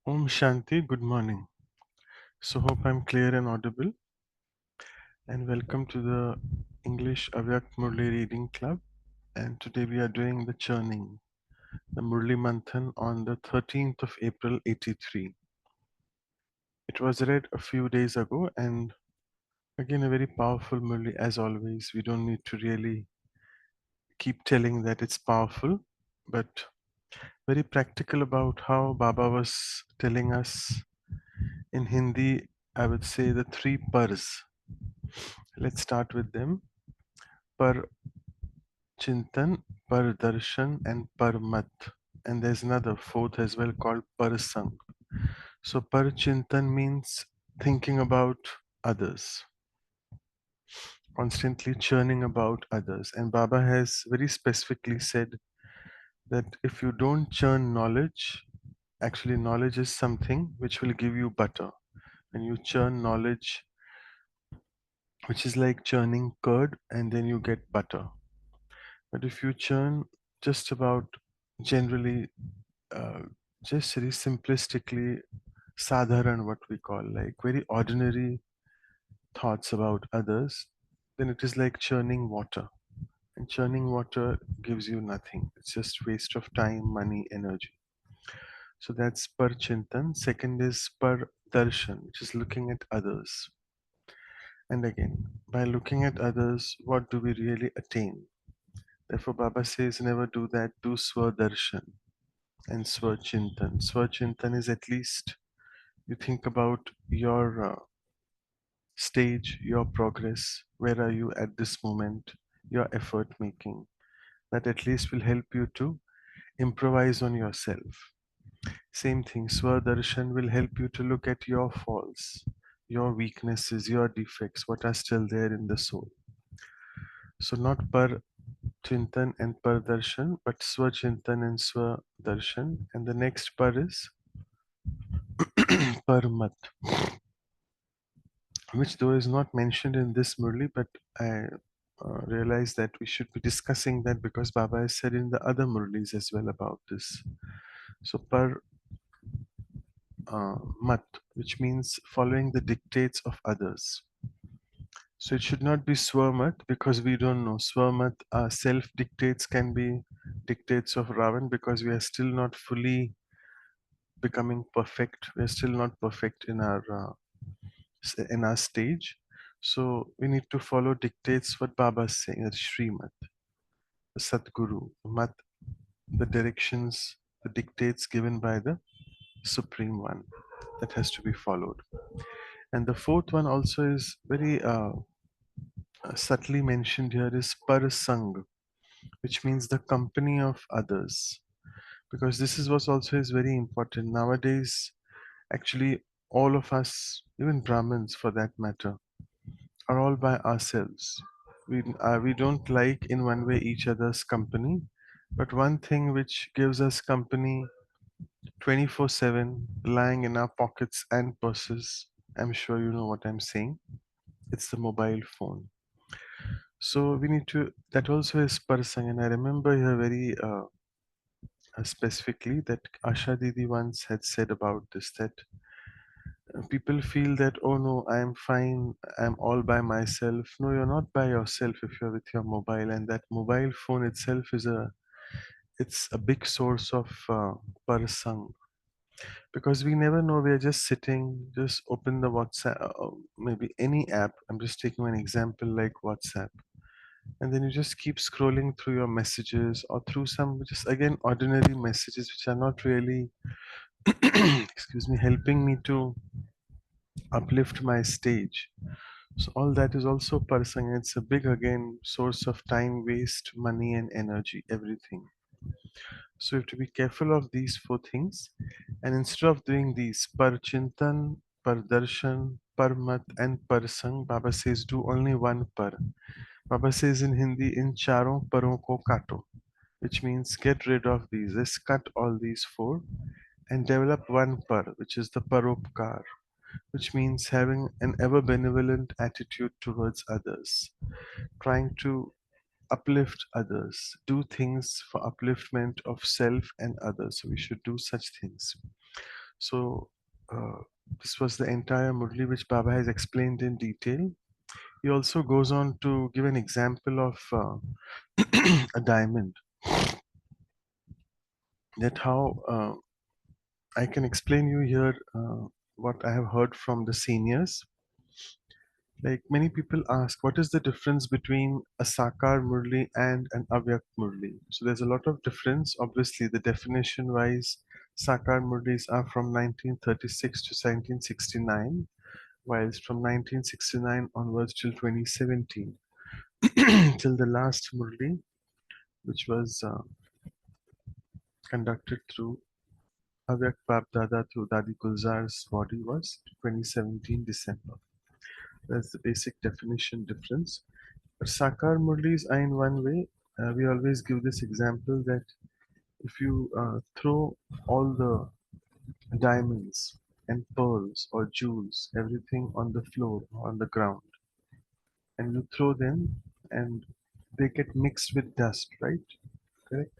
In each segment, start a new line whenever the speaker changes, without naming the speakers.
Om Shanti, good morning. So, hope I'm clear and audible. And welcome to the English Avyak Murli Reading Club. And today we are doing the churning, the Murli Manthan on the 13th of April 83. It was read a few days ago, and again, a very powerful Murli as always. We don't need to really keep telling that it's powerful, but very practical about how Baba was telling us in Hindi. I would say the three pars. Let's start with them. Par Chintan, par darshan, and par mat. And there's another fourth as well called par sang. So par chintan means thinking about others, constantly churning about others. And Baba has very specifically said that if you don't churn knowledge, actually knowledge is something which will give you butter. And you churn knowledge, which is like churning curd, and then you get butter. But if you churn just about generally, uh, just very simplistically, sadharan, what we call like very ordinary thoughts about others, then it is like churning water. And churning water gives you nothing. It's just waste of time, money, energy. So that's par chintan. Second is par darshan, which is looking at others. And again, by looking at others, what do we really attain? Therefore, Baba says, never do that. Do swadarshan and swachintan. Swachintan is at least you think about your stage, your progress. Where are you at this moment? Your effort making. That at least will help you to improvise on yourself. Same thing, swadarshan will help you to look at your faults, your weaknesses, your defects, what are still there in the soul. So, not par Chintan and Pardarshan, but Swachintan and Swadarshan. And the next par is Parmat, which though is not mentioned in this Murli, but I realize that we should be discussing that because Baba has said in the other Murlis as well about this. So Mat, which means following the dictates of others. So it should not be Swamat because we don't know. Swamat, self dictates can be dictates of Ravan because we are still not fully becoming perfect. We're still not perfect in our stage. So we need to follow dictates what Baba is saying, the Srimat, the Satguru, Mat, the directions, the dictates given by the Supreme One that has to be followed. And the fourth one also is very subtly mentioned here is Parasang, which means the company of others. Because this is what also is very important. Nowadays, actually, all of us, even Brahmins for that matter, are all by ourselves. We don't like in one way each other's company, but one thing which gives us company 24/7, lying in our pockets and purses, I'm sure you know what I'm saying. It's the mobile phone. So we need to, that also is parsang. And I remember here very specifically that Asha Didi once had said about this that people feel that, oh no, I am fine, I'm all by myself. No, you're not by yourself if you're with your mobile, and that mobile phone itself is it's a big source of parsang because we never know. We're just sitting, just open the WhatsApp, maybe any app. I'm just taking an example like WhatsApp, and then you just keep scrolling through your messages or through some just again ordinary messages which are not really excuse me, helping me to uplift my stage. So all that is also parsang. It's a big again source of time waste, money and energy, everything. So you have to be careful of these four things. And instead of doing these parchintan, pardarshan, parmat and parsang, Baba says do only one par. Baba says in Hindi, in charon paron ko kato, which means get rid of these. Let's cut all these four and develop one par, which is the paropkar, which means having an ever benevolent attitude towards others, trying to uplift others, do things for upliftment of self and others. So we should do such things. So this was the entire Murli which Baba has explained in detail. He also goes on to give an example of a diamond, that how I can explain you here what I have heard from the seniors. Like many people ask, what is the difference between a Sakar Murli and an Avyak Murli? So there's a lot of difference. Obviously, the definition wise, Sakar Murlis are from 1936 to 1969, whilst from 1969 onwards till 2017, till the last Murli, which was conducted through Avyak Bab Dada through Dadi Gulzar's body, was 2017 December. That's the basic definition difference. But Sakar Murlis are in one way. We always give this example that if you throw all the diamonds and pearls or jewels, everything on the floor or on the ground, and you throw them and they get mixed with dust, right? Correct?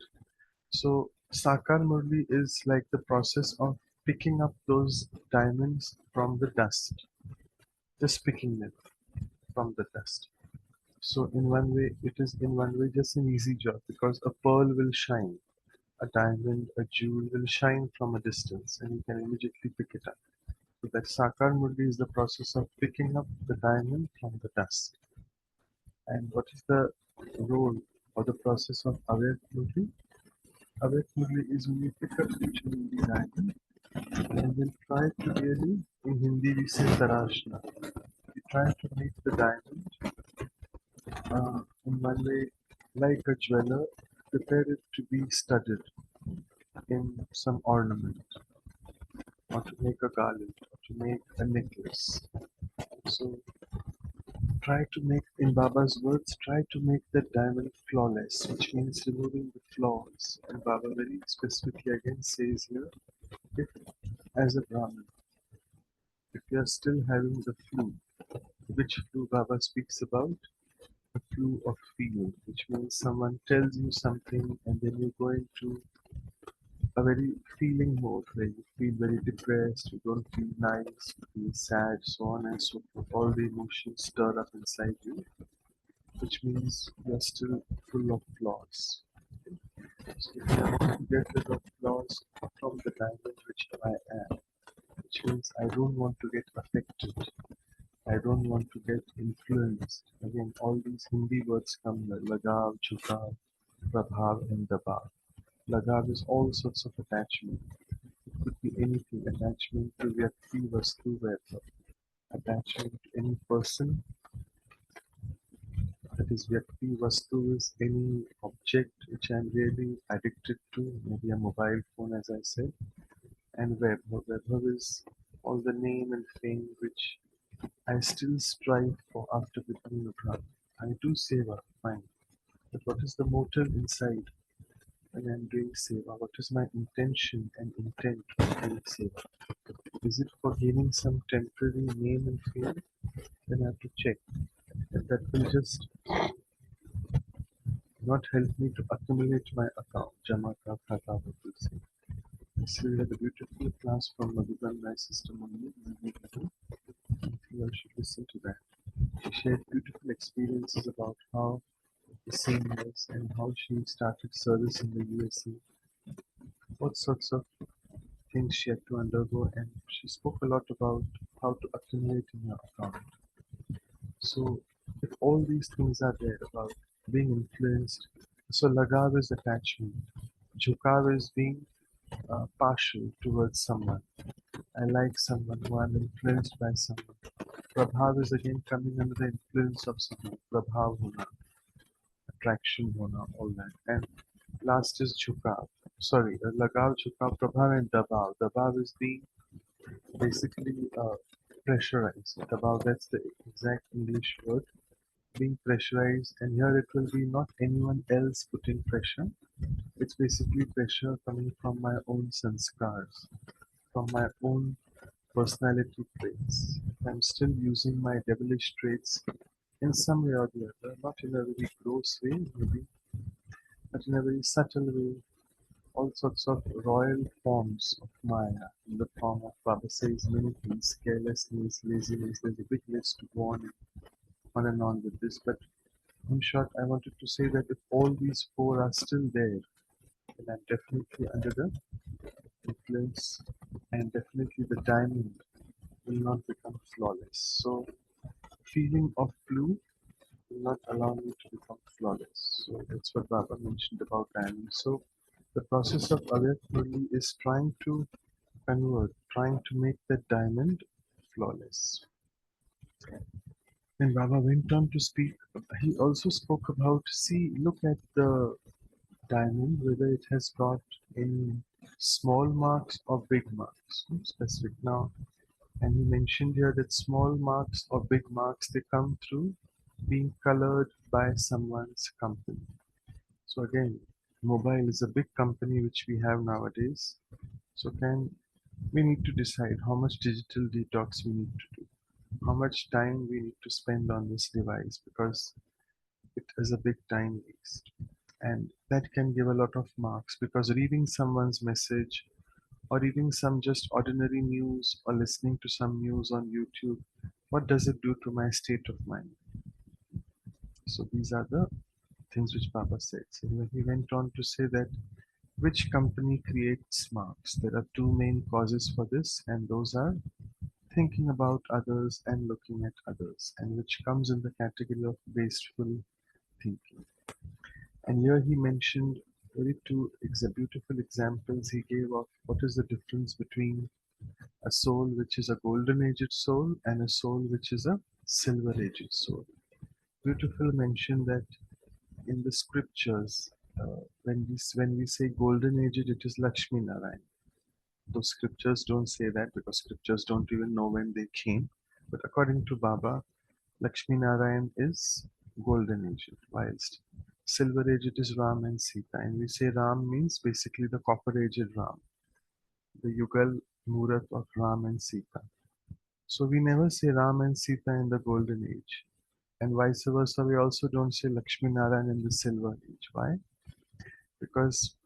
So Sakar Murli is like the process of picking up those diamonds from the dust, just picking them from the dust. So in one way, it is in one way just an easy job because a pearl will shine, a diamond, a jewel will shine from a distance and you can immediately pick it up. So that Sakar Murli is the process of picking up the diamond from the dust. And what is the role or the process of Avek Murli? Avek Murli is when you pick up each and every diamond and then try to really, in Hindi we say tarashna. You try to make the diamond in one way like a jeweler, prepare it to be studded in some ornament or to make a garland or to make a necklace. So try to make, in Baba's words, try to make the diamond flawless, which means removing the flaws. And Baba very specifically again says here, if as a Brahmin, if you are still having the flu, which flu Baba speaks about? The flu of feeling, which means someone tells you something and then you go into a very feeling mode where you feel very depressed, you don't feel nice, you feel sad, so on and so forth. All the emotions stir up inside you, which means you are still full of flaws. So if I want to get rid of flaws from the diamond which I am, which means I don't want to get affected, I don't want to get influenced. Again, all these Hindi words come here, lagav, jhukav, prabhav and dabav. Lagav is all sorts of attachment. It could be anything, attachment to vyakti, vastu, vaibhav, attachment to any person, that is vyakti, vastu is any object which I am really addicted to, maybe a mobile phone as I said, and vaibhav. Vaibhav is all the name and fame which I still strive for after becoming a Brahmin. I do seva, fine, but what is the motive inside when I'm doing seva? What is my intention and intent of doing seva? Is it for gaining some temporary name and fame? Then I have to check. And that will just not help me to accumulate my account. Jama ka khata, what will say. Yesterday we had a beautiful class from Madhuban, my sister Murli. You all should listen to that. She shared beautiful experiences about how the same was and how she started service in the USA. What sorts of things she had to undergo, and she spoke a lot about how to accumulate in your account. So, if all these things are there about being influenced, so lagav is attachment, jhukav is being partial towards someone. I like someone who I'm influenced by someone. Prabhav is again coming under the influence of someone. Prabhav hona, attraction hona, all that. And last is jhukav. Sorry, lagav, jhukav, prabhav and dabav. Dabav is being basically pressurized. Dabav, that's the exact English word. Being pressurized, and here it will be not anyone else putting pressure. It's basically pressure coming from my own sanskars, from my own personality traits. I'm still using my devilish traits in some way or the other, not in a very gross way, maybe, but in a very subtle way. all sorts of royal forms of Maya in the form of Baba says many things, carelessness, laziness. There's a big list to go on and on with this. But in short, I wanted to say that if all these four are still there, then I'm definitely under the influence, and definitely the diamond will not become flawless. So, feeling of flu will not allow me to become flawless. So that's what Baba mentioned about diamond. So the process of Avyakt Murli is trying to convert, trying to make that diamond flawless. When Baba went on to speak, he also spoke about, see, look at the diamond, whether it has got any small marks or big marks, specific now. And he mentioned here that small marks or big marks, they come through being colored by someone's company. So again, mobile is a big company which we have nowadays. So can we need to decide how much digital detox we need to do, how much time we need to spend on this device, because it is a big time waste. And that can give a lot of marks, because reading someone's message or reading some just ordinary news or listening to some news on YouTube, what does it do to my state of mind? So these are the things which Baba said. So he went on to say that which company creates marks? There are two main causes for this, and those are thinking about others and looking at others, and which comes in the category of wasteful thinking. And here he mentioned very two beautiful examples he gave of what is the difference between a soul which is a golden aged soul and a soul which is a silver aged soul. Beautiful mention that in the scriptures, when we say golden aged, it is Lakshmi Narayan. Those scriptures don't say that, because scriptures don't even know when they came. But according to Baba, Lakshmi Narayan is golden aged, whilst silver aged is Ram and Sita. And we say Ram means basically the copper aged Ram, the Yugal Murat of Ram and Sita. So we never say Ram and Sita in the golden age. And vice versa, we also don't say Lakshmi Narayan in the silver age. Why? Because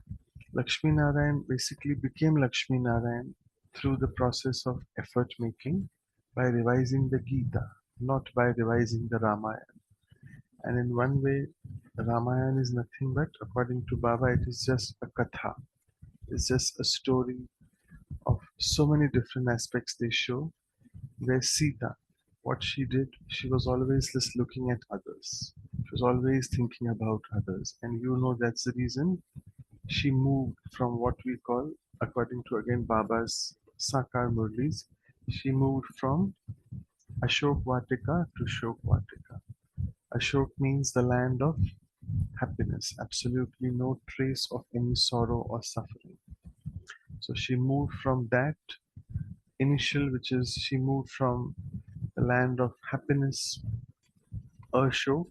Lakshmi Narayan basically became Lakshmi Narayan through the process of effort making by revising the Gita, not by revising the Ramayana. And in one way, Ramayana is nothing but, according to Baba, it is just a katha. It's just a story of so many different aspects they show. Where Sita, what she did, she was always just looking at others. She was always thinking about others. And you know that's the reason she moved from what we call, according to again Baba's Sakar Murlis, she moved from Ashok Vatika to Shok Vatika. Ashok means the land of happiness, absolutely no trace of any sorrow or suffering. So she moved from that initial, which is she moved from the land of happiness, Ashok,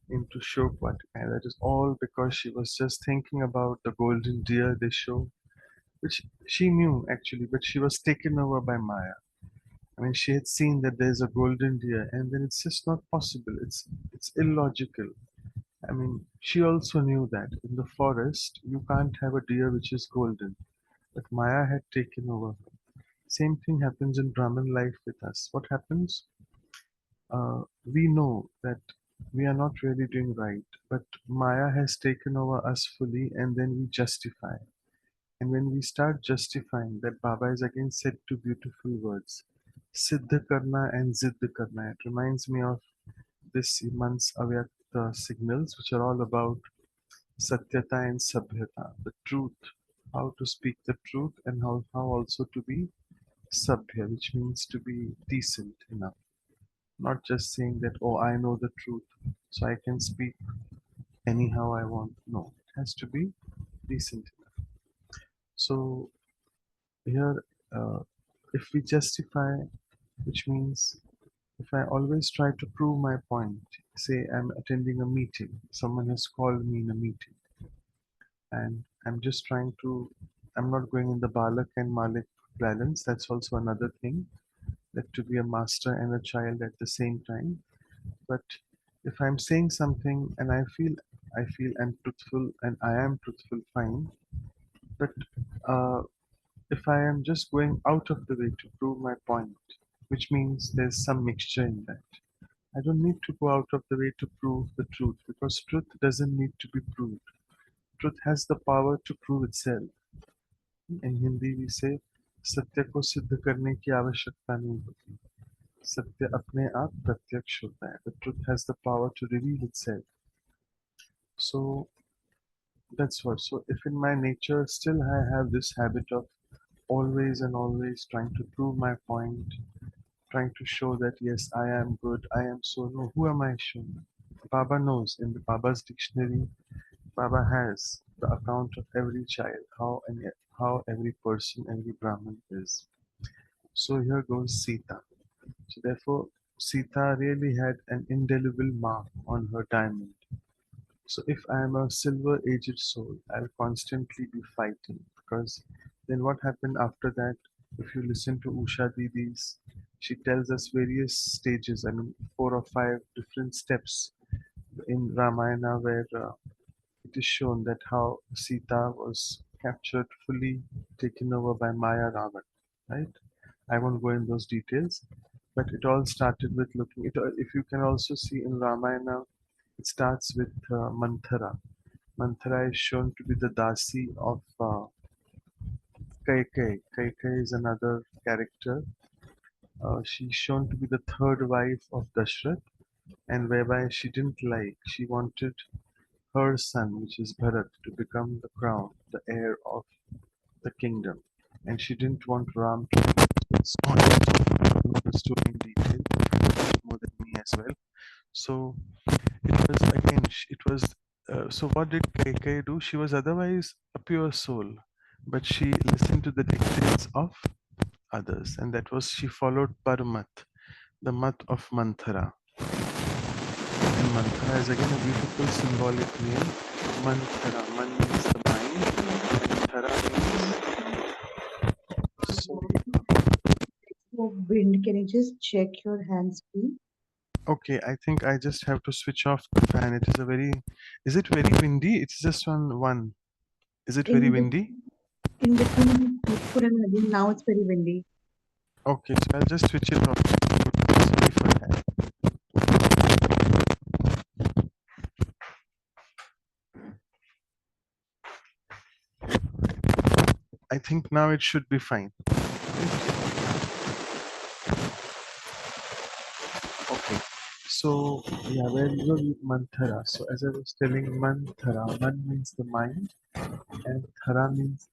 into Shok Vatika. And that is all because she was just thinking about the golden deer they show, which she knew actually, but she was taken over by Maya. I mean, she had seen that there's a golden deer, and then it's just not possible. It's illogical. I mean, she also knew that in the forest you can't have a deer which is golden, but Maya had taken over her. Same thing happens in Brahman life with us. What happens? We know that we are not really doing right, but Maya has taken over us fully, and then we justify. And when we start justifying, that Baba is again said two beautiful words, Siddha Karna and Ziddha Karna. It reminds me of this month's Avyakta signals, which are all about Satyata and Sabhyata, the truth, how to speak the truth, and how also to be Sabhya, which means to be decent enough. Not just saying that, oh, I know the truth, so I can speak anyhow I want. No, it has to be decent enough. So here, if we justify, which means if I always try to prove my point, say I'm attending a meeting, someone has called me in a meeting, and I'm just trying to, I'm not going in the Balak and Malik balance, that's also another thing, that to be a master and a child at the same time. But if I'm saying something and I feel I'm truthful and I am truthful, fine. But uh, if I am just going out of the way to prove my point, which means there's some mixture in that. I don't need to go out of the way to prove the truth because truth doesn't need to be proved. Truth has the power to prove itself. In Hindi we say सत्य को सिद्ध करने की आवश्यकता नहीं होती. सत्य अपने आप प्रत्यक्ष होता है. The truth has the power to reveal itself. So that's what. So if in my nature still I have this habit of always and always trying to prove my point, trying to show that yes, I am good, I am so. No, who am I showing? Baba knows. In the Baba's dictionary, Baba has the account of every child, how every person, every Brahmin is. So here goes Sita. So therefore, Sita really had an indelible mark on her diamond. So if I am a silver aged soul, I'll constantly be fighting because then what happened after that? If you listen to Usha Didi's, she tells us various stages, I mean 4 or 5 different steps in Ramayana where it is shown that how Sita was captured, fully taken over by Maya Ravan, right? I won't go in those details, but it all started with looking. If you can also see in Ramayana, it starts with Manthara. Manthara is shown to be the Dasi of Kaikai. Kaikai is another character. She's shown to be the third wife of Dashrath, and whereby she didn't like, she wanted her son, which is Bharat, to become the crown, the heir of the kingdom. And she didn't want Ram to be this on know the story in detail, much more than me as well. So it was again, it was. So what did Kaikai do? She was otherwise a pure soul, but she listened to the dictates of others, and that was she followed Paramat, the mat of Manthara. And Manthara is again a beautiful symbolic name. Manthara, Man means the mind, and Thara means so.
So, wind, can you just check your hands, please?
Okay, I think I just have to switch off the fan. It is a very. Is it very windy? It's just on one. Is it very
In
windy?
in between Nagpur and Nagin, now it's very windy.
Okay, so I'll just switch it off. Sorry for that. I think now it should be fine. Okay. So yeah, where we were with Manthara. So as I was telling, Manthara, Man means the mind, and Thara means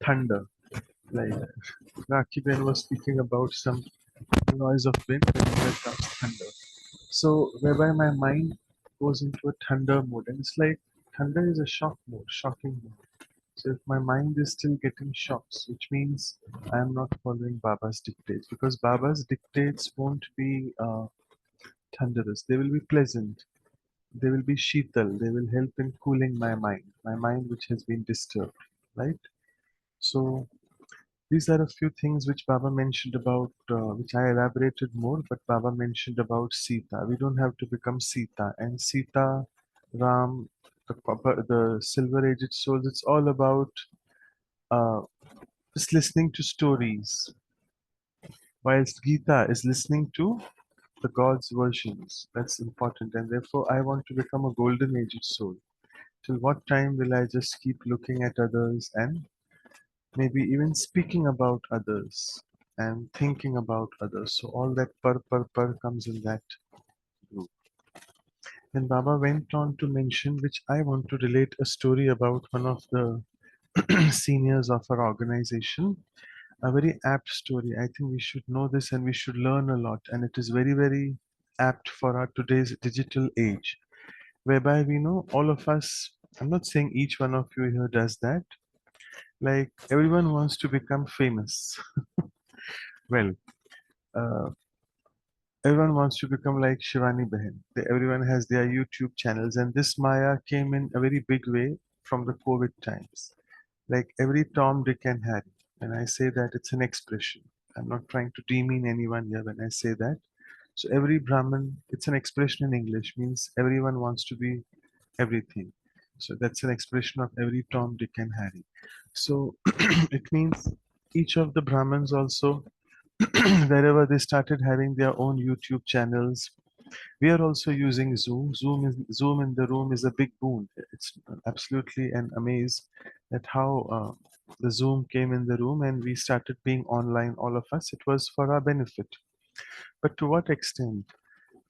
thunder. Like Rakhi Ben was speaking about some noise of wind when there comes thunder. So whereby my mind goes into a thunder mode, and it's like thunder is a shock mode, shocking mode. So if my mind is still getting shocks, which means I am not following Baba's dictates, because Baba's dictates won't be thunderous. They will be pleasant. They will be sheetal. They will help in cooling my mind which has been disturbed, right? So these are a few things which Baba mentioned about, which I elaborated more, but Baba mentioned about Sita. We don't have to become Sita. And Sita, Ram, the silver aged souls, it's all about uh, just listening to stories, whilst Gita is listening to the God's versions. That's important. And therefore, I want to become a golden aged soul. Till what time will I just keep looking at others and maybe even speaking about others and thinking about others? So all that par comes in that group. Then Baba went on to mention, which I want to relate a story about one of the seniors of our organization. A very apt story. I think we should know this and we should learn a lot. And it is very, very apt for our today's digital age, whereby we know all of us. I'm not saying each one of you here does that. Like everyone wants to become famous. Well, uh, everyone wants to become like Shivani Behan. Everyone has their YouTube channels, and this Maya came in a very big way from the COVID times. Like every Tom, Dick, and Harry. When I say that, it's an expression. I'm not trying to demean anyone here when I say that. So every Brahmin, it's an expression in English, means everyone wants to be everything. So that's an expression of every Tom, Dick, and Harry. So it means each of the Brahmins also, wherever they started having their own YouTube channels, we are also using Zoom. Zoom in the room is a big boon. It's absolutely an amaze at how the Zoom came in the room and we started being online, all of us. It was for our benefit. But to what extent?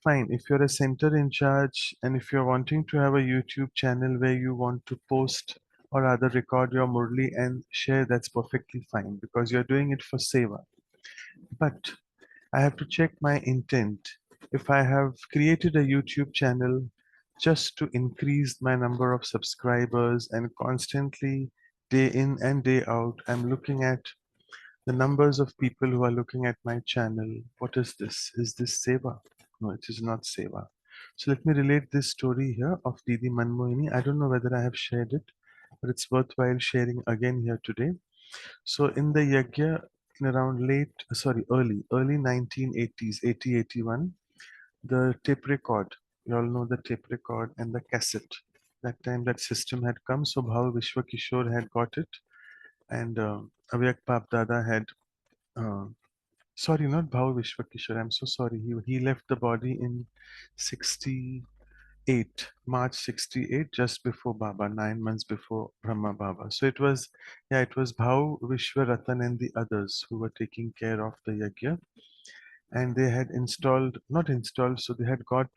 Fine, if you're a center in charge and if you're wanting to have a YouTube channel where you want to post or rather record your Murli and share, that's perfectly fine because you're doing it for seva. But I have to check my intent. If I have created a YouTube channel just to increase my number of subscribers and constantly day in and day out, I'm looking at the numbers of people who are looking at my channel. What is this? Is this seva? No, it is not seva. So let me relate this story here of Didi Manmohini. I don't know whether I have shared it, but it's worthwhile sharing again here today. So in the yagya in around early 1980s, 80, 81, the tape record, you all know the tape record and the cassette. That time that system had come, so Bhav Vishwa Kishore had got it, and Avyak Pap Dada had, uh, sorry, not Bhav Vishwa Kishore, I'm so sorry. He left the body in 68, March 68, just before Baba, 9 months before Brahma Baba. So it was, yeah, it was Bhav, Vishwa Ratan and the others who were taking care of the yagya. And they had installed, not installed, so they had got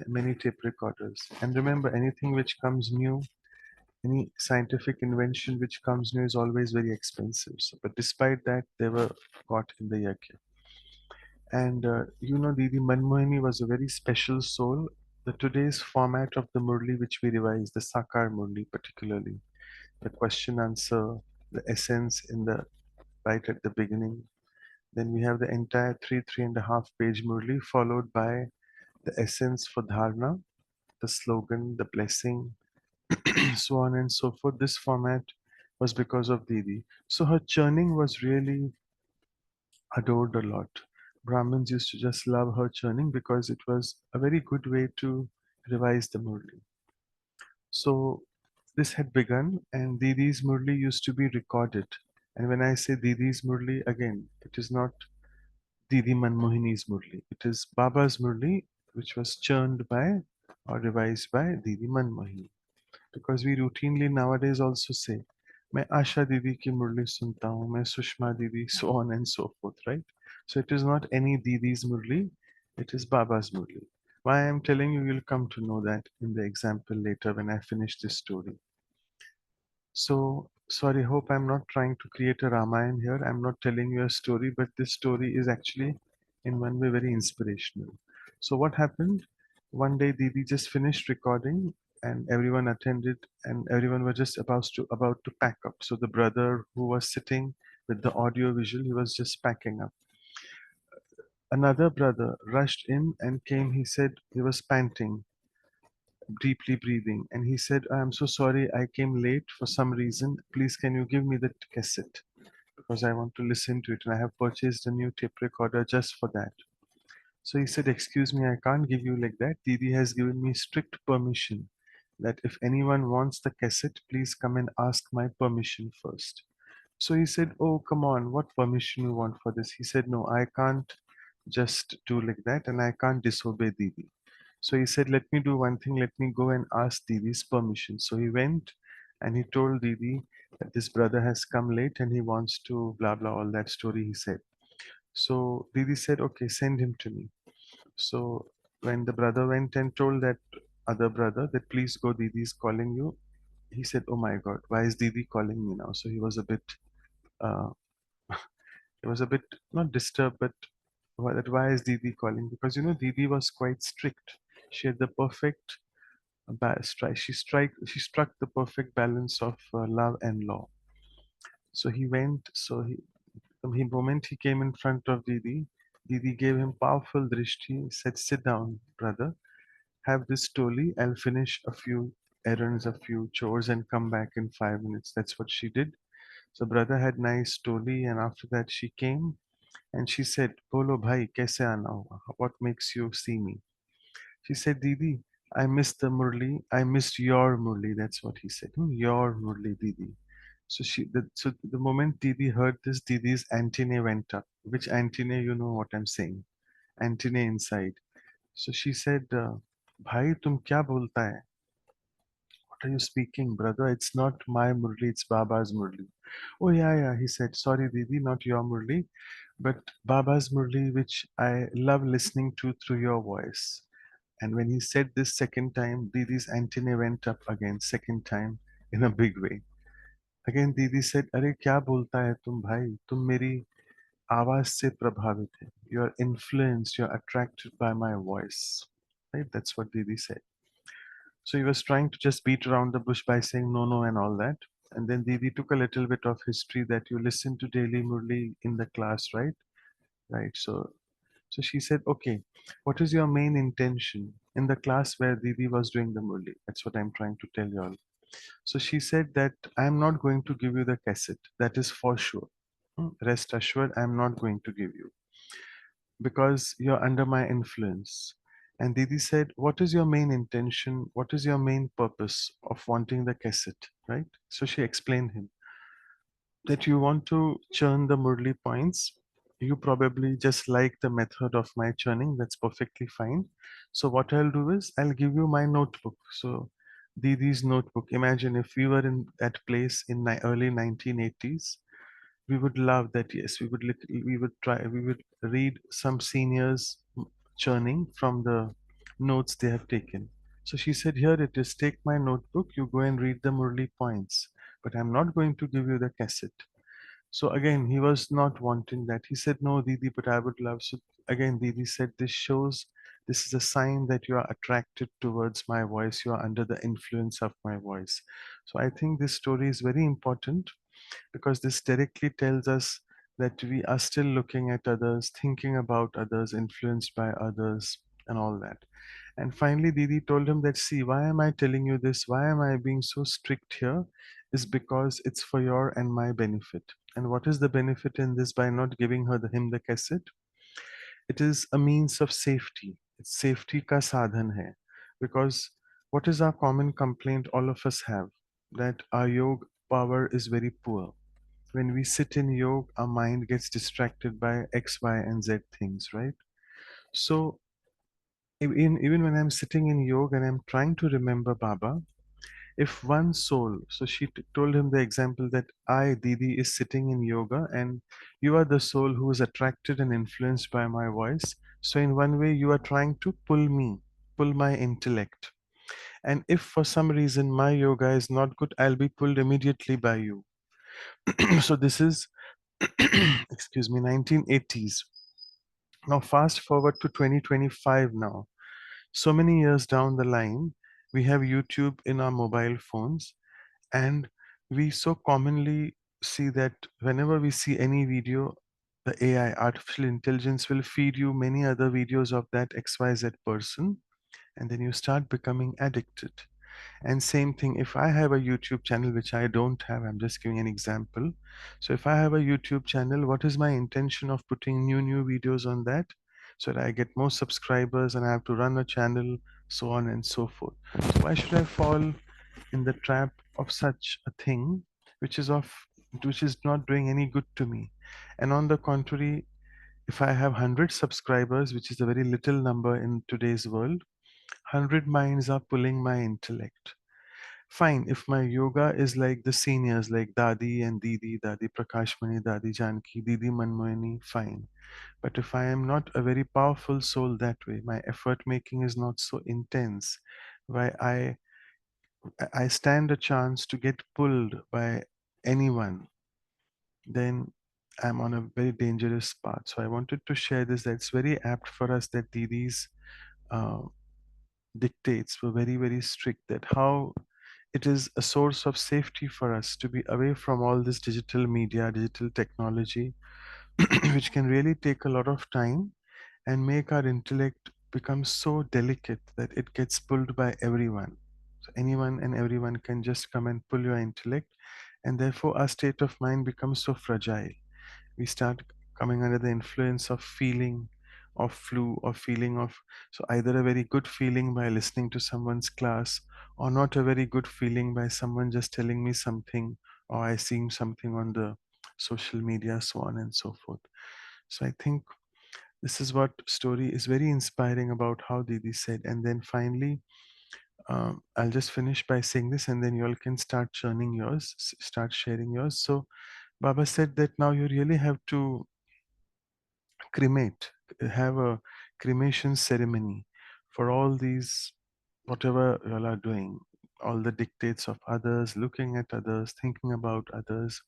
many tape recorders. And remember, anything which comes new, any scientific invention which comes new is always very expensive. So, but despite that, they were got in the yagya. And Didi Manmohini was a very special soul. The today's format of the Murli, which we revise, the Sakar Murli particularly, the question answer, the essence in the right at the beginning. Then we have the entire 3.5 page Murli, followed by the essence for Dharna, the slogan, the blessing, so on and so forth. This format was because of Didi. So her churning was really adored a lot. Brahmins used to just love her churning because it was a very good way to revise the Murli. So this had begun, and Didi's Murli used to be recorded. And when I say Didi's Murli, again, it is not Didi Manmohini's Murli. It is Baba's Murli, which was churned by or revised by Didi Manmohini. Because we routinely nowadays also say, मैं आशा दीदी की मुरली सुनता हूँ, मैं सुषमा दीदी, so on and so forth, right? So it is not any Didi's Murli, it is Baba's Murli. Why I am telling you, you'll come to know that in the example later when I finish this story. So, sorry, hope I'm not trying to create a Ramayana here. I'm not telling you a story, but this story is actually, in one way, very inspirational. So, what happened? One day, Didi just finished recording, and everyone attended, and everyone was just about to pack up. So, the brother who was sitting with the audio visual, he was just packing up. Another brother rushed in and came. He said he was panting, deeply breathing, and he said, I'm so sorry I came late for some reason. Please, can you give me the cassette? Because I want to listen to it, and I have purchased a new tape recorder just for that. So he said, excuse me, I can't give you like that. Didi has given me strict permission that if anyone wants the cassette, please come and ask my permission first. So he said, oh, come on, what permission you want for this? He said, no, I can't just do like that, and I can't disobey Didi. So he said, let me do one thing, let me go and ask Didi's permission. So he went and he told Didi that this brother has come late and he wants to blah blah, all that story he said. So Didi said, okay, send him to me. So when the brother went and told that other brother that please go, Didi is calling you, he said, oh my God, why is Didi calling me now? So uh, he was a bit not disturbed, but why is Didi calling? Because Didi was quite strict. She had the perfect she struck the perfect balance of love and law. So he went. The moment he came in front of Didi, Didi gave him powerful drishti. Said, "Sit down, brother. Have this toli. I'll finish a few errands, a few chores, and come back in 5 minutes." That's what she did. So brother had nice toli, and after that she came and she said, "Bolo bhai, kaise aana hoga? What makes you see me?" She said, Didi, I missed the Murli. I missed your Murli. That's what he said. Your Murli, Didi. So the moment Didi heard this, Didi's antennae went up. Which antennae, you know what I'm saying? Antennae inside. So she said, "Bhai, tum kya bolta hai? What are you speaking, brother? It's not my Murli, it's Baba's Murli." Oh, yeah, yeah, he said, "Sorry, Didi, not your Murli, but Baba's Murli, which I love listening to through your voice." And when he said this second time, Didi's antennae went up again, second time, in a big way. Again, Didi said, "अरे क्या बोलता है तुम भाई? तुम मेरी आवाज से प्रभावित है. You're influenced, you're attracted by my voice." Right? That's what Didi said. So he was trying to just beat around the bush by saying no, no, and all that. And then Didi took a little bit of history that you listen to daily Murli in the class, right? Right. So she said, okay, what is your main intention in the class where Didi was doing the Murli? That's what I'm trying to tell you all. So she said that I'm not going to give you the cassette. That is for sure. Rest assured, I'm not going to give you because you're under my influence. And Didi said, what is your main intention? What is your main purpose of wanting the cassette? Right? So she explained him that you want to churn the Murli points. You probably just like the method of my churning. That's perfectly fine. So what I'll do is I'll give you my notebook. So Didi's notebook. Imagine if we were in that place in early 1980s, we would love that. Yes, we would read some seniors churning from the notes they have taken. So she said, here it is, take my notebook, you go and read the Murli points, but I'm not going to give you the cassette. So again, he was not wanting that. He said, no, Didi, but I would love. So again, Didi said, this shows, this is a sign that you are attracted towards my voice. You are under the influence of my voice. So I think this story is very important because this directly tells us that we are still looking at others, thinking about others, influenced by others, and all that. And finally, Didi told him that, see, why am I telling you this? Why am I being so strict here? Is because it's for your and my benefit. And what is the benefit in this by not giving him the cassette? It is a means of safety. It's safety ka sadhan hai. Because what is our common complaint all of us have? That our yoga power is very poor. When we sit in yoga, our mind gets distracted by X, Y, and Z things, right? So even when I'm sitting in yoga and I'm trying to remember Baba, if one soul, so she told him the example that I, Didi, is sitting in yoga and you are the soul who is attracted and influenced by my voice. So in one way, you are trying to pull my intellect. And if for some reason my yoga is not good, I'll be pulled immediately by you. So this is, excuse me, 1980s. Now fast forward to 2025 now. So many years down the line, we have YouTube in our mobile phones, and we so commonly see that whenever we see any video, the AI, artificial intelligence, will feed you many other videos of that XYZ person, and then you start becoming addicted. And same thing, if I have a YouTube channel, which I don't have, I'm just giving an example. So if I have a YouTube channel, what is my intention of putting new videos on that? So that I get more subscribers and I have to run a channel, so on and so forth. So why should I fall in the trap of such a thing, which is of which is not doing any good to me? And on the contrary, if I have 100 subscribers, which is a very little number in today's world, 100 minds are pulling my intellect. Fine, if my yoga is like the seniors, like Dadi and Didi, Dadi Prakashmani, Dadi Janki, Didi Manmohini, fine. But if I am not a very powerful soul that way, my effort making is not so intense, why I stand a chance to get pulled by anyone, then I'm on a very dangerous path. So I wanted to share this. That's very apt for us that Didi's uh, dictates were very strict. That how it is a source of safety for us to be away from all this digital media, digital technology, which can really take a lot of time and make our intellect become so delicate that it gets pulled by everyone. So anyone and everyone can just come and pull your intellect, and therefore our state of mind becomes so fragile. We start coming under the influence of feeling, of flu or feeling of, so either a very good feeling by listening to someone's class, or not a very good feeling by someone just telling me something, or I seeing something on the social media, so on and so forth. So I think this is what story is very inspiring about how Didi said. And then finally, I'll just finish by saying this, and then you all can start churning yours, start sharing yours. So Baba said that now you really have to cremate, have a cremation ceremony for all these, whatever you all are doing, all the dictates of others, looking at others, thinking about others.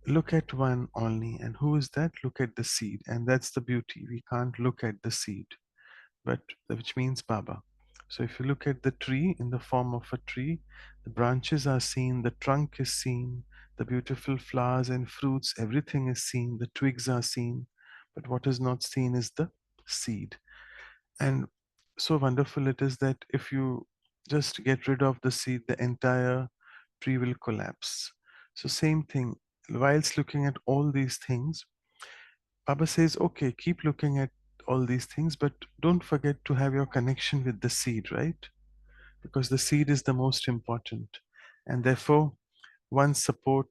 Look at one only. And who is that? Look at the seed. And that's the beauty. We can't look at the seed, but which means Baba. So if you look at the tree in the form of a tree, the branches are seen, the trunk is seen, the beautiful flowers and fruits, everything is seen, the twigs are seen, but what is not seen is the seed. And so wonderful it is that if you just get rid of the seed, the entire tree will collapse. So, same thing, whilst looking at all these things, Baba says, okay, keep looking at all these things, but don't forget to have your connection with the seed, right? Because the seed is the most important. And therefore, one support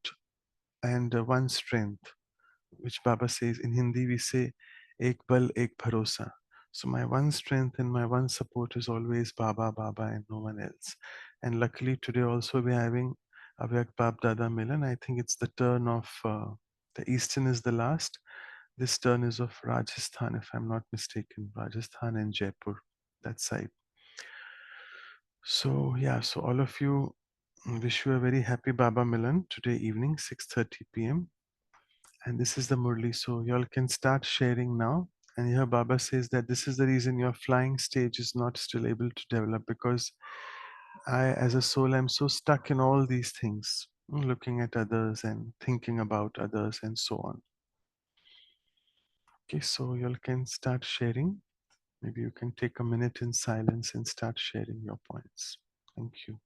and one strength, which Baba says in Hindi, we say, Ek bal, ek bharosa. So my one strength and my one support is always Baba, Baba, and no one else. And luckily today also we're having Avyak Bab Dada Milan. I think it's the turn of the Eastern is the last. This turn is of Rajasthan, if I'm not mistaken, Rajasthan and Jaipur, that side. So yeah, so all of you, wish you a very happy Baba Milan today evening, 6:30 p.m. And this is the Murli. So y'all can start sharing now. And here Baba says that this is the reason your flying stage is not still able to develop, because I, as a soul, I'm so stuck in all these things, looking at others and thinking about others and so on. Okay, so y'all can start sharing. Maybe you can take a minute in silence and start sharing your points. Thank you.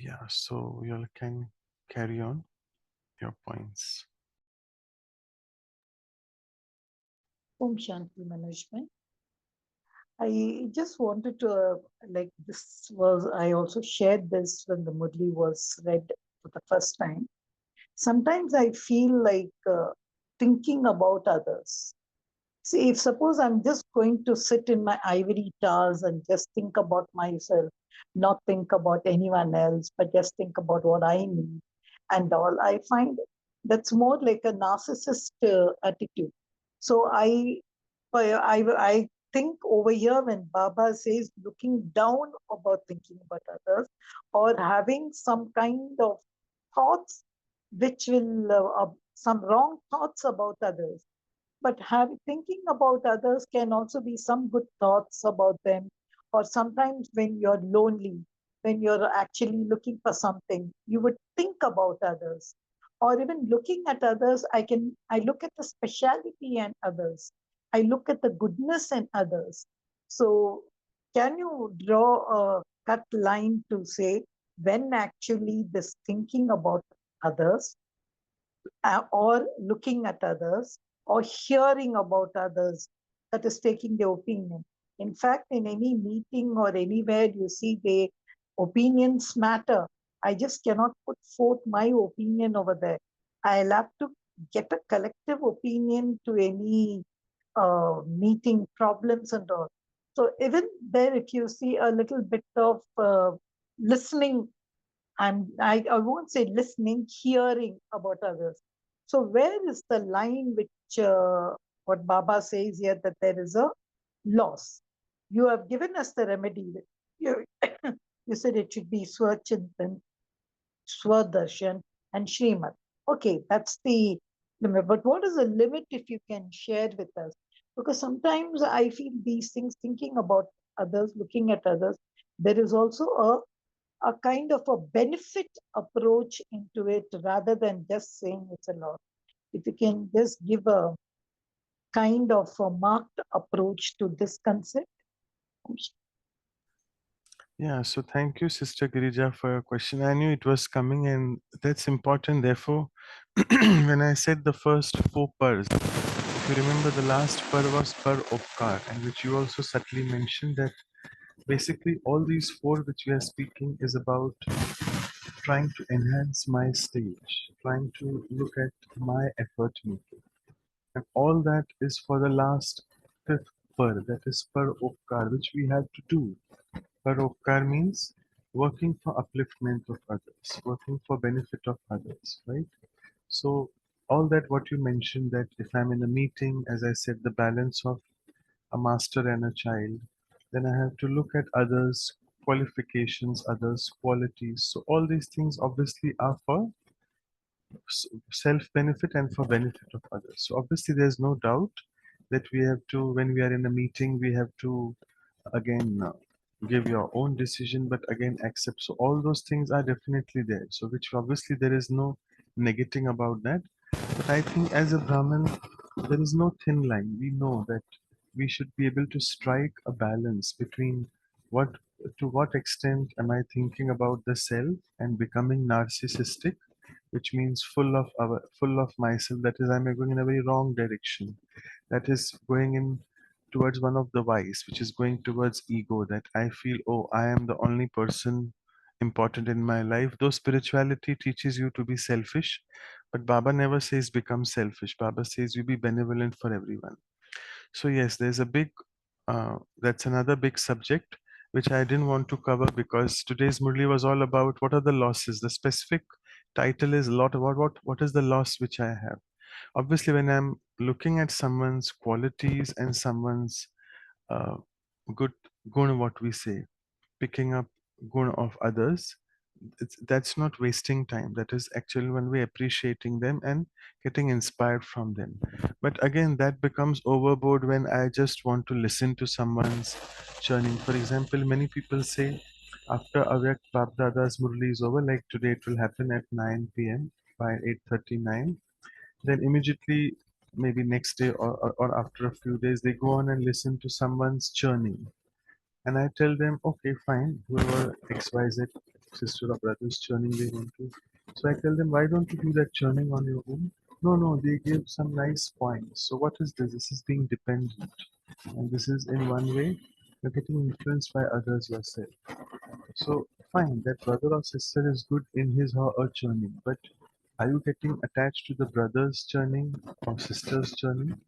Yeah, so y'all can carry on your points.
Om Shanti Management. I just wanted to, like, this was, I also shared this when the Murli was read for the first time. Sometimes I feel like thinking about others. See, if suppose I'm just going to sit in my ivory towers and just think about myself, not think about anyone else, but just think about what I need and all, I find that's more like a narcissist attitude. So I think over here when Baba says looking down about thinking about others or having some kind of thoughts which will, some wrong thoughts about others, but thinking about others can also be some good thoughts about them. Or sometimes when you're lonely, when you're actually looking for something, you would think about others. Or even looking at others, I look at the speciality in others. I look at the goodness in others. So can you draw a cut line to say when actually this thinking about others or looking at others or hearing about others, that is taking their opinion. In fact, in any meeting or anywhere you see the opinions matter, I just cannot put forth my opinion over there. I'll have to get a collective opinion to any meeting problems and all. So even there, if you see a little bit of listening, I won't say listening, hearing about others. So where is the line which what Baba says here that there is a loss? You have given us the remedy. You, you said it should be Swachintan, Swadarshan, and Srimad. Okay, that's the limit. But what is the limit if you can share with us? Because sometimes I feel these things, thinking about others, looking at others, there is also a kind of a benefit approach into it rather than just saying it's a loss. If you can just give a kind of a marked approach to this concept.
Yeah, so thank you, Sister Girija, for your question. I knew it was coming, and that's important. Therefore, when I said the first four pars, if you remember, the last par was par opkar, and which you also subtly mentioned that basically all these four which we are speaking is about trying to enhance my stage, trying to look at my effort making. And all that is for the last fifth par, that is par opkar, which we have to do. Paropkar means working for upliftment of others, working for benefit of others, right? So all that what you mentioned, that if I'm in a meeting, as I said, the balance of a master and a child, then I have to look at others' qualifications, others' qualities. So all these things obviously are for self benefit and for benefit of others. So obviously there's no doubt that we have to, when we are in a meeting, we have to again give your own decision, but again accept. So all those things are definitely there. So which obviously there is no negating about that. But I think as a Brahmin, there is no thin line. We know that we should be able to strike a balance between what to what extent am I thinking about the self and becoming narcissistic, which means full of myself. That is, I'm going in a very wrong direction. That is going in towards one of the vice, which is going towards ego. That I feel, oh, I am the only person important in my life. Though spirituality teaches you to be selfish, but Baba never says become selfish. Baba says you be benevolent for everyone. So yes, there's a big, that's another big subject which I didn't want to cover because today's Murli was all about what are the losses. The specific title is a lot about what is the loss which I have. Obviously, when I'm looking at someone's qualities and someone's uh, good gun, what we say, picking up gun of others, that's not wasting time. That is actually when we're appreciating them and getting inspired from them. But again, that becomes overboard when I just want to listen to someone's churning. For example, many people say after Avyak Bab Dada's Murli is over, like today it will happen at 9 p.m. by 8:39, then immediately maybe next day or after a few days they go on and listen to someone's churning, and I tell them, okay, fine, whoever XYZ sister or brother is churning, they want to. So I tell them, why don't you do that churning on your own? No, no, they give some nice points. So what is this? This is being dependent. And this is in one way, you're getting influenced by others yourself. So fine, that brother or sister is good in his or her churning, but are you getting attached to the brother's churning or sister's churning?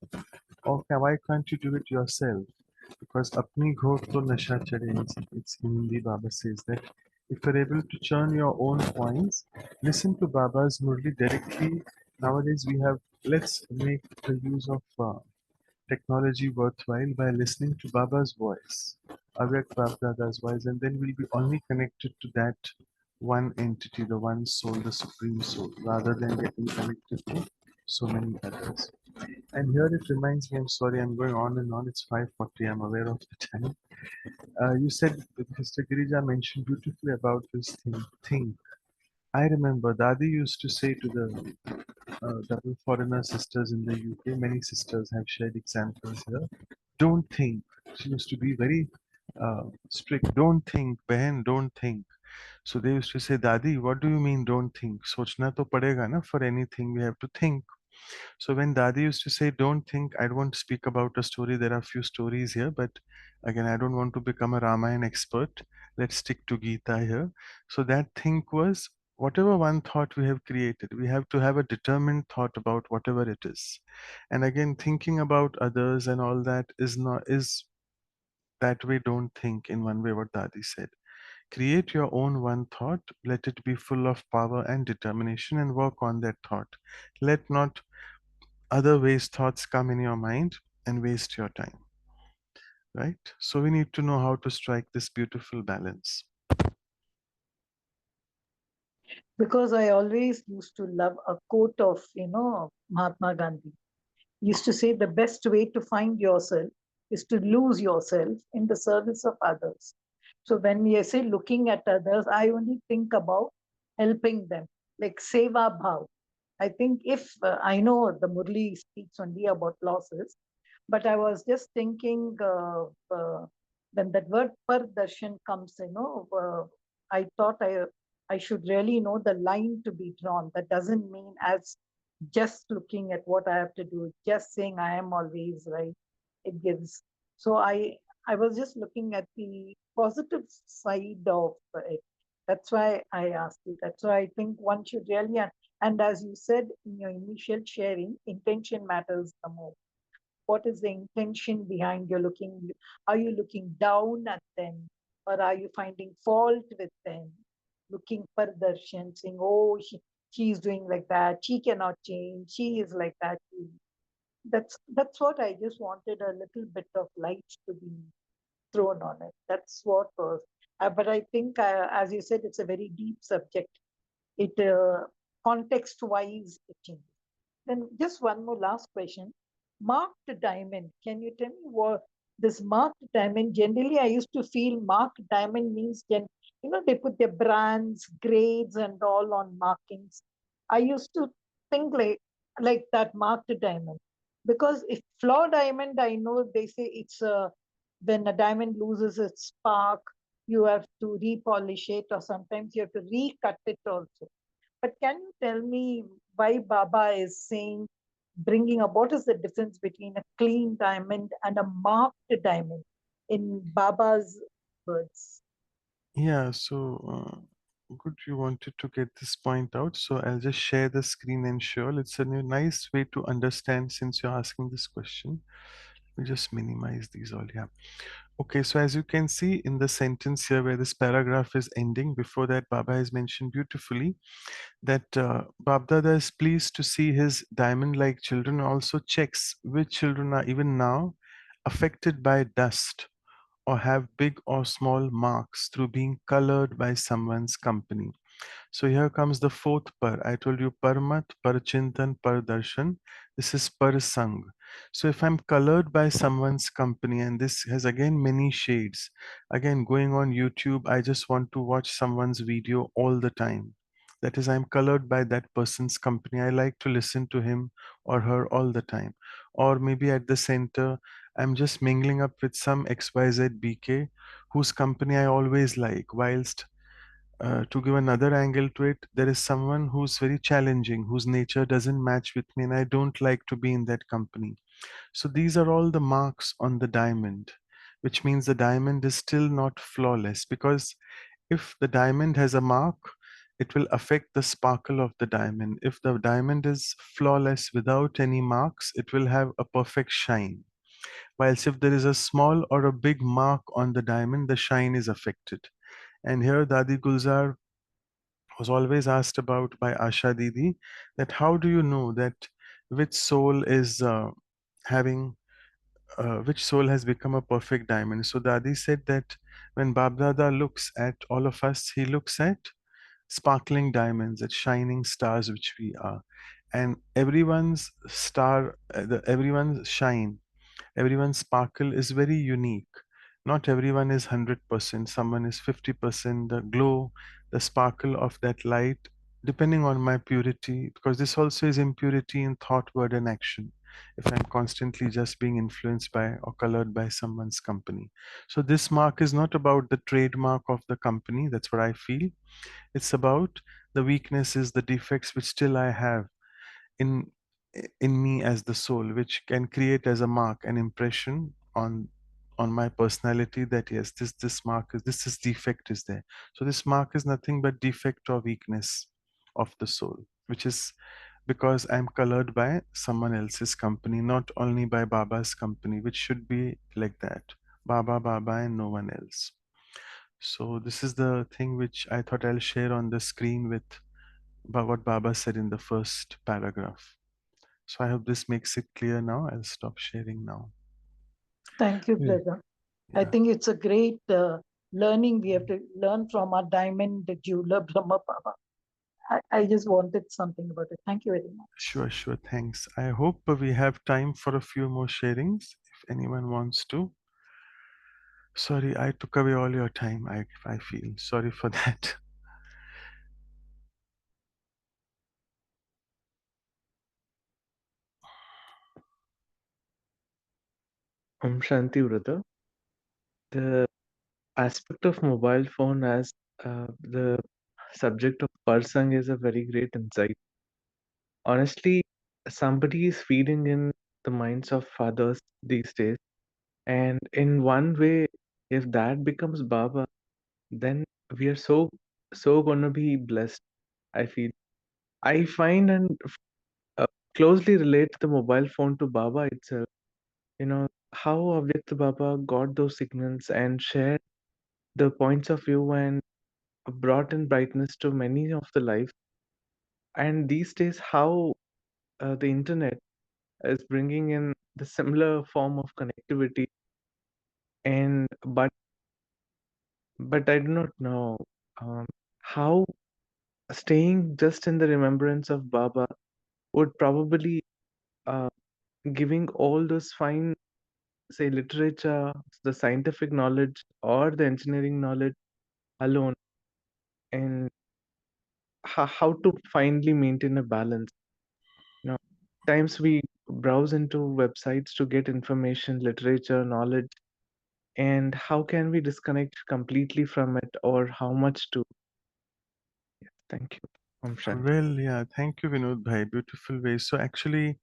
Okay, why can't you do it yourself? Because apni ghor to nasha chade. It's in Hindi. Baba says that if you're able to churn your own points, listen to Baba's Murli directly. Nowadays we have, let's make the use of technology worthwhile by listening to Baba's voice, Avyak Bab voice, and then we'll be only connected to that one entity, the one soul, the supreme soul, rather than getting connected to so many others. And here it reminds me, I'm sorry, I'm going on and on. It's 5:40. I'm aware of the time. You said, Mr. Girija mentioned beautifully about this thing. Think. I remember Dadi used to say to the double foreigner sisters in the UK, many sisters have shared examples here. Don't think. She used to be very strict. Don't think, Behan, don't think. So they used to say, Dadi, what do you mean don't think? Sochna to padega na, for anything we have to think. So when Dadi used to say, don't think, I don't want to speak about a story. There are a few stories here, but again, I don't want to become a Ramayana expert. Let's stick to Gita here. So that think was whatever one thought we have created, we have to have a determined thought about whatever it is. And again, thinking about others and all that is that way. Don't think in one way what Dadi said. Create your own one thought, let it be full of power and determination, and work on that thought. Let not other ways thoughts come in your mind and waste your time, right? So we need to know how to strike this beautiful balance.
Because I always used to love a quote of, Mahatma Gandhi. He used to say the best way to find yourself is to lose yourself in the service of others. So when we say looking at others, I only think about helping them, like seva bhav. I think if I know the Murli speaks only about losses, but I was just thinking when that word pardarshan comes, I thought I should really know the line to be drawn. That doesn't mean as just looking at what I have to do, just saying I am always right. It gives. So I was just looking at the positive side of it. That's why I asked you. That's why I think one should really, and as you said in your initial sharing, intention matters the most. What is the intention behind your looking? Are you looking down at them, or are you finding fault with them? Looking for darshan, saying, "Oh, she's doing like that. She cannot change. She is like that." That's what I just wanted a little bit of light to be thrown on it. That's what was. But I think, as you said, it's a very deep subject. It context-wise it changes. Then just one more last question. Marked diamond. Can you tell me what this marked diamond? Generally, I used to feel marked diamond means they put their brands, grades, and all on markings. I used to think like that marked diamond because if flaw diamond, I know they say it's when a diamond loses its spark, you have to repolish it, or sometimes you have to recut it also. But can you tell me why Baba is saying, bringing up what is the difference between a clean diamond and a marked diamond in Baba's words?
Yeah, so good you wanted to get this point out. So I'll just share the screen and show. It's a nice way to understand since you're asking this question. We just minimize these all. Yeah. Okay, so as you can see in the sentence here where this paragraph is ending, before that, Baba has mentioned beautifully that Babdada is pleased to see his diamond like children, also checks which children are even now affected by dust or have big or small marks through being colored by someone's company. So here comes the fourth par. I told you parmat, parchintan, pardarshan. This is parsang. So if I'm colored by someone's company, and this has again many shades, again going on YouTube, I just want to watch someone's video all the time. That is, I'm colored by that person's company. I like to listen to him or her all the time. Or maybe at the center, I'm just mingling up with some XYZ BK whose company I always like, whilst to give another angle to it, there is someone who's very challenging, whose nature doesn't match with me, and I don't like to be in that company. So these are all the marks on the diamond, which means the diamond is still not flawless, because if the diamond has a mark, it will affect the sparkle of the diamond. If the diamond is flawless without any marks, it will have a perfect shine. Whilst if there is a small or a big mark on the diamond, the shine is affected. And here Dadi Gulzar was always asked about by Asha Didi, that how do you know that which soul is having which soul has become a perfect diamond. So Dadi said that when Babdada looks at all of us, he looks at sparkling diamonds, at shining stars which we are, and everyone's star, everyone's shine, everyone's sparkle is very unique. Not everyone is 100%, someone is 50%. The glow, the sparkle of that light, depending on my purity, because this also is impurity in thought, word, and action. If I'm constantly just being influenced by or colored by someone's company. So, this mark is not about the trademark of the company, that's what I feel. It's about the weaknesses, the defects which still I have in me as the soul, which can create as a mark an impression on my personality, that yes, this mark is, this defect is there. So this mark is nothing but defect or weakness of the soul, which is because I'm colored by someone else's company, not only by Baba's company, which should be like that. Baba and no one else. So this is the thing which I thought I'll share on the screen with what Baba said in the first paragraph. So I hope this makes it clear now. I'll stop sharing now.
Thank you,
Yeah.
brother. I
Yeah.
think it's a great learning we have to learn from our diamond jeweler, Brahma Baba. I just wanted something about it. Thank you very much.
Sure. Thanks. I hope we have time for a few more sharings. anyone wants to. Sorry, I took away all your time. I feel sorry for that.
Shanti, brother. The aspect of mobile phone as the subject of Parsang is a very great insight. Honestly, somebody is feeding in the minds of fathers these days. And in one way, if that becomes Baba, then we are so gonna be blessed, I feel. I find and uh, closely relate the mobile phone to Baba itself. You know, how Avyakta Baba got those signals and shared the points of view and brought in brightness to many of the lives. And these days, how the internet is bringing in the similar form of connectivity. And but I do not know how staying just in the remembrance of Baba would probably uh, giving all those fine, say, literature, the scientific knowledge, or the engineering knowledge alone, and how to finally maintain a balance. You know, times we browse into websites to get information, literature, knowledge, and how can we disconnect completely from it, or how much to? Thank you. Om Shanti.
Well, yeah, thank you, Vinod Bhai. Beautiful way. So actually,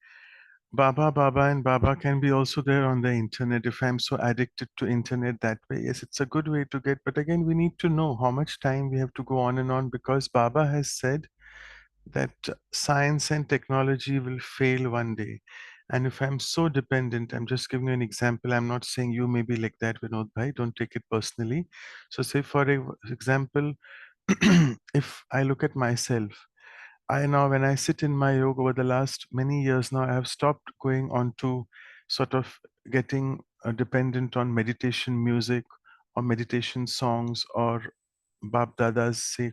Baba and Baba can be also there on the internet. If I'm so addicted to internet that way, yes, it's a good way to get. But again, we need to know how much time we have to go on and on, because Baba has said that science and technology will fail one day. And if I'm so dependent, I'm just giving you an example. I'm not saying you may be like that, Vinod Bhai. Don't take it personally. So, say for example, if I look at myself, I now, when I sit in my yoga over the last many years now, I have stopped going on to sort of getting dependent on meditation music or meditation songs or Bab Dada's say,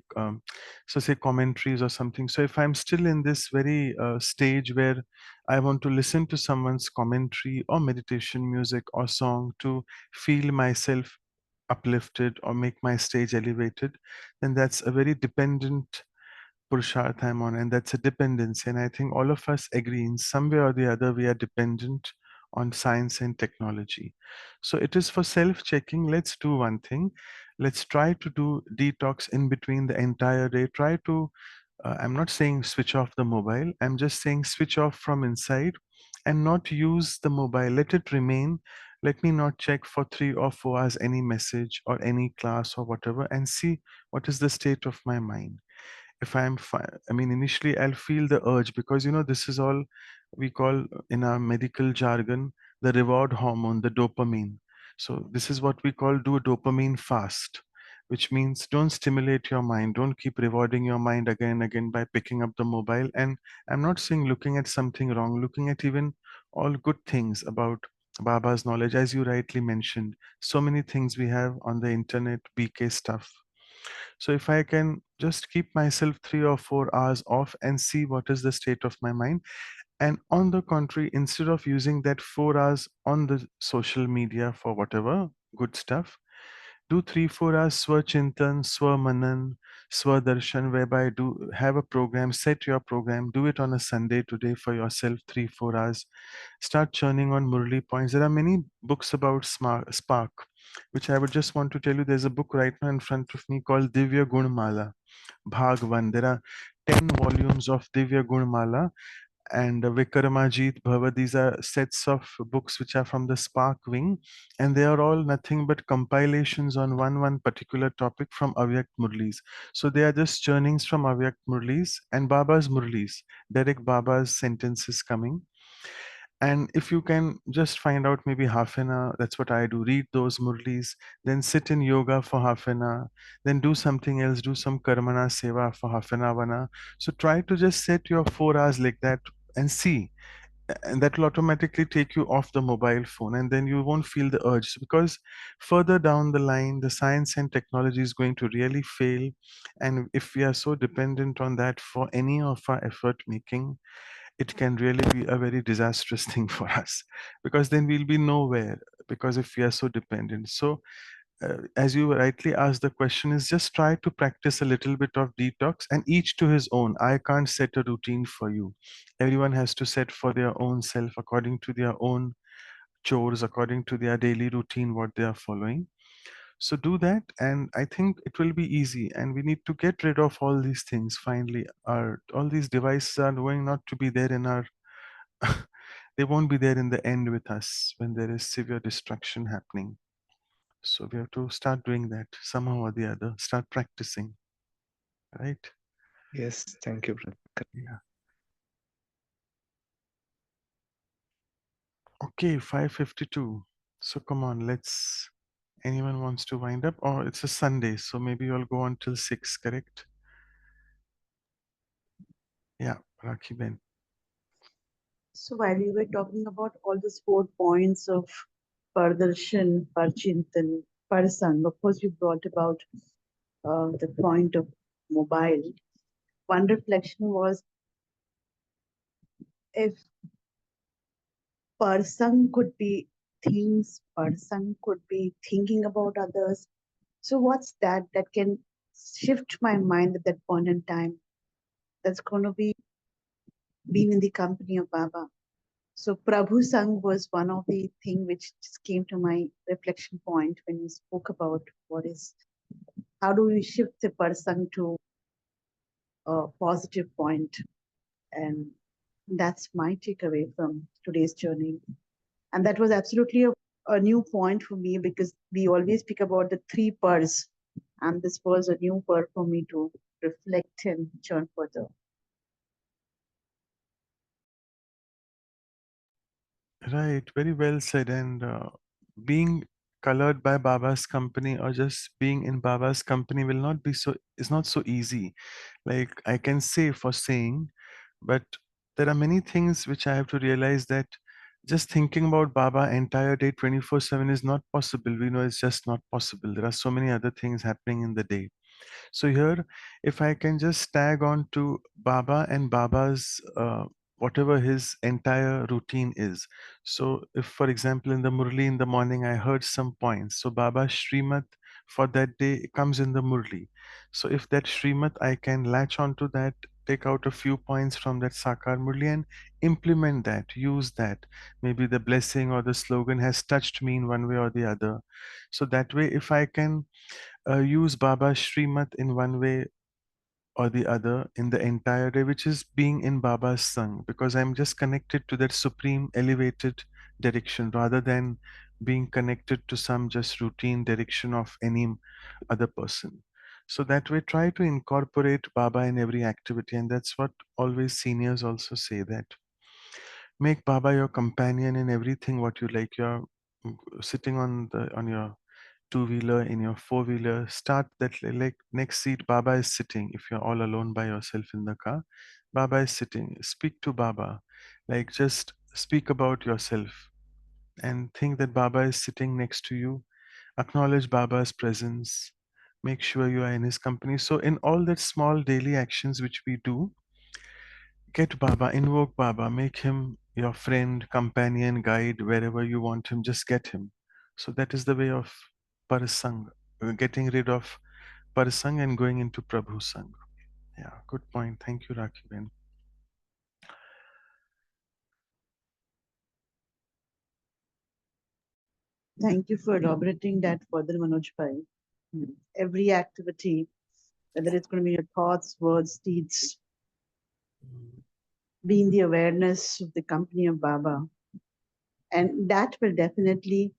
so say commentaries or something. So if I'm still in this very stage where I want to listen to someone's commentary or meditation music or song to feel myself uplifted or make my stage elevated, then that's a very dependent Purusharth I'm on, and that's a dependency. And I think all of us agree in some way or the other we are dependent on science and technology. So it is for self checking. Let's do one thing. Let's try to do detox in between the entire day. Try to, I'm not saying switch off the mobile, I'm just saying switch off from inside and not use the mobile. Let it remain. Let me not check for 3 or 4 hours any message or any class or whatever, and see what is the state of my mind. If I mean, initially I'll feel the urge, because this is all we call in our medical jargon the reward hormone, the dopamine. So this is what we call do a dopamine fast, which means don't stimulate your mind, don't keep rewarding your mind again and again by picking up the mobile. And I'm not saying looking at something wrong, looking at even all good things about Baba's knowledge, as you rightly mentioned. So many things we have on the internet, BK stuff. So if I can just keep myself 3 or 4 hours off and see what is the state of my mind, and on the contrary, instead of using that 4 hours on the social media for whatever good stuff, do 3 4 hours swachintan, swamanan, swadarshan, whereby do have a program, set your program, do it on a Sunday today for yourself, 3 4 hours. Start churning on Murli points. There are many books about spark, which I would just want to tell you. There's a book right now in front of me called Divya Gunmala, Bhag 1. There are 10 volumes of Divya Gunmala and Vikramajit Bhava. These are sets of books which are from the Spark wing, and they are all nothing but compilations on one particular topic from Avyak Murlis. So they are just churnings from Avyak Murlis and Baba's Murlis, Derek Baba's sentences coming. And if you can just find out maybe half an hour, that's what I do. Read those murlis, then sit in yoga for half an hour, then do something else, do some karmana seva for half an hour, 1 hour. So try to just set your 4 hours like that and see. And that will automatically take you off the mobile phone, and then you won't feel the urge, because further down the line the science and technology is going to really fail. And if we are so dependent on that for any of our effort making, it can really be a very disastrous thing for us, because then we'll be nowhere, because if we are so dependent. So as you rightly asked, the question is just try to practice a little bit of detox, and each to his own. I can't set a routine for you. Everyone has to set for their own self, according to their own chores, according to their daily routine, what they are following. So do that, and I think it will be easy. And we need to get rid of all these things finally. Our all these devices are going not to be there in our they won't be there in the end with us when there is severe destruction happening. So we have to start doing that somehow or the other, start practicing, right?
Yes, thank you, brother.
Yeah. Okay, 5:52. So come on, let's. Anyone wants to wind up? Or it's a Sunday, so maybe you'll go on till 6, correct? Yeah, Rakhi Ben.
So while you were talking about all these 4 points of Pardarshan, Parchintan, Parsang, of course you brought about the point of mobile. One reflection was, if Parsang could be things, Parsang could be thinking about others. So what's that can shift my mind at that point in time? That's going to be being in the company of Baba. So Prabhu Sang was one of the thing which just came to my reflection point when you spoke about how do we shift the Parsang to a positive point, and that's my takeaway from today's journey. And that was absolutely a new point for me, because we always speak about the 3 purs, and this was a new pur for me to reflect and churn further.
Right, very well said. And being colored by Baba's company, or just being in Baba's company, will not be so, is not so easy. Like I can say for saying, but there are many things which I have to realize that just thinking about Baba entire day 24/7 is not possible. We know it's just not possible. There are so many other things happening in the day. So here, if I can just tag on to Baba and Baba's whatever his entire routine is. So if, for example, in the Murli in the morning, I heard some points. So Baba's Srimat for that day comes in the Murli. So if that Srimat, I can latch onto that, take out a few points from that Sakar Murli and implement that, use that. Maybe the blessing or the slogan has touched me in one way or the other. So that way, if I can use Baba's Srimat in one way or the other in the entire day, which is being in Baba's Sang, because I'm just connected to that supreme elevated direction rather than being connected to some just routine direction of any other person. So that way, try to incorporate Baba in every activity, and that's what always seniors also say, that make Baba your companion in everything what you like. You're sitting on your two-wheeler, in your four-wheeler, start that like next seat Baba is sitting. If you're all alone by yourself in the car, Baba is sitting. Speak to Baba, like just speak about yourself and think that Baba is sitting next to you. Acknowledge Baba's presence. Make sure you are in his company. So in all that small daily actions which we do, get Baba, invoke Baba, make him your friend, companion, guide, wherever you want him, just get him. So that is the way of Parasang, getting rid of Parasang and going into Prabhu Sang. Yeah, good point. Thank you, Rakhi Ben.
Thank you for elaborating that further, Manoj Bhai. Every activity, whether it's going to be your thoughts, words, deeds, be in the awareness of the company of Baba. And that will definitely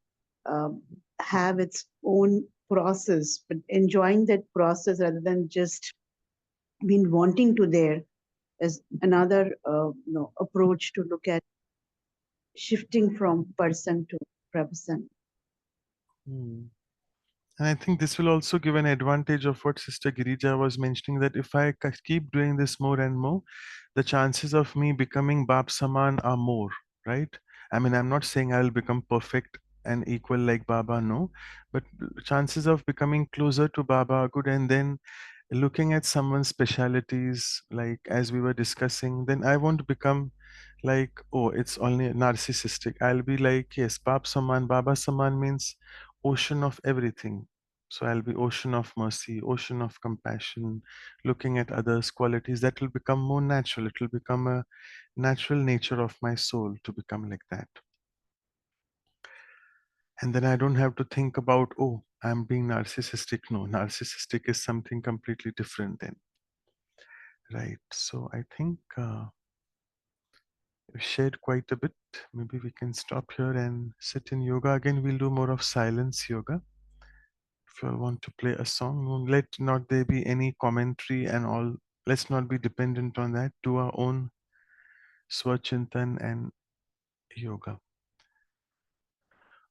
um, have its own process, but enjoying that process rather than just being wanting to there is another approach to look at shifting from person to person.
Hmm. And I think this will also give an advantage of what Sister Girija was mentioning, that if I keep doing this more and more, the chances of me becoming Bab Saman are more, right? I mean, I'm not saying I'll become perfect and equal like Baba, no, but chances of becoming closer to Baba are good. And then looking at someone's specialities, like as we were discussing, then I won't become like, oh, it's only narcissistic. I'll be like, yes, Baba Saman means ocean of everything. So I'll be ocean of mercy, ocean of compassion, looking at others' qualities. That will become more natural. It will become a natural nature of my soul to become like that. And then I don't have to think about, oh, I'm being narcissistic. No, narcissistic is something completely different then. Right. So I think we've shared quite a bit. Maybe we can stop here and sit in yoga. Again, we'll do more of silence yoga. If you all want to play a song, let not there be any commentary and all. Let's not be dependent on that. Do our own swachintan and yoga.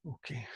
Okay.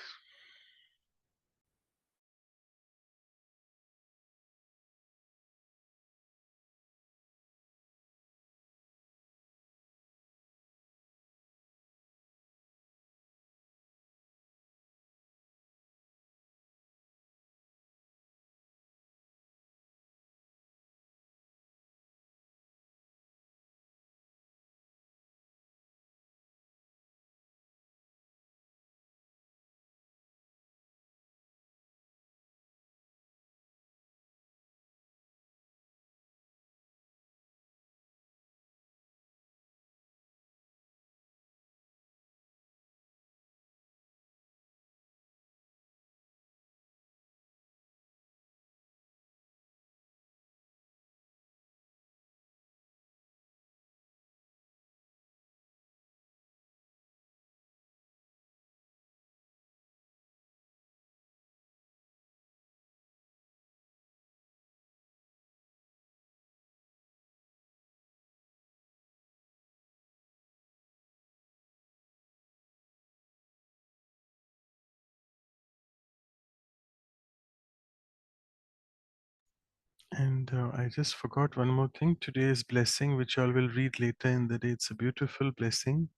And I just forgot one more thing. Today's blessing, which I will read later in the day, it's a beautiful blessing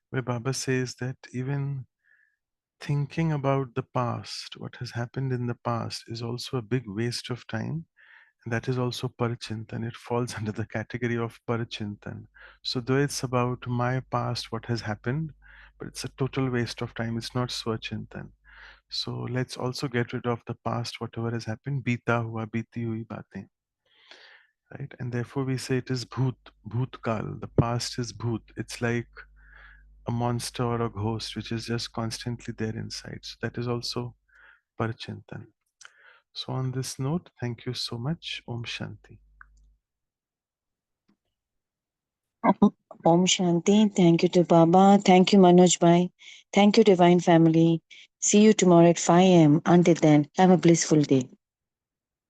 where Baba says that even thinking about the past, what has happened in the past, is also a big waste of time. And that is also parachintan. It falls under the category of parachintan. So, though it's about my past, what has happened, but it's a total waste of time. It's not swachintan. So, let's also get rid of the past, whatever has happened. Beeta hua, beeti hui baatein. Right? And therefore, we say it is bhoot, bhootkal. The past is bhoot. It's like a monster or a ghost which is just constantly there inside. So that is also parachintan. So on this note, thank you so much. Om Shanti.
Om Shanti. Thank you to Baba. Thank you, Manoj Bhai. Thank you, Divine Family. See you tomorrow at 5 a.m. Until then, have a blissful day.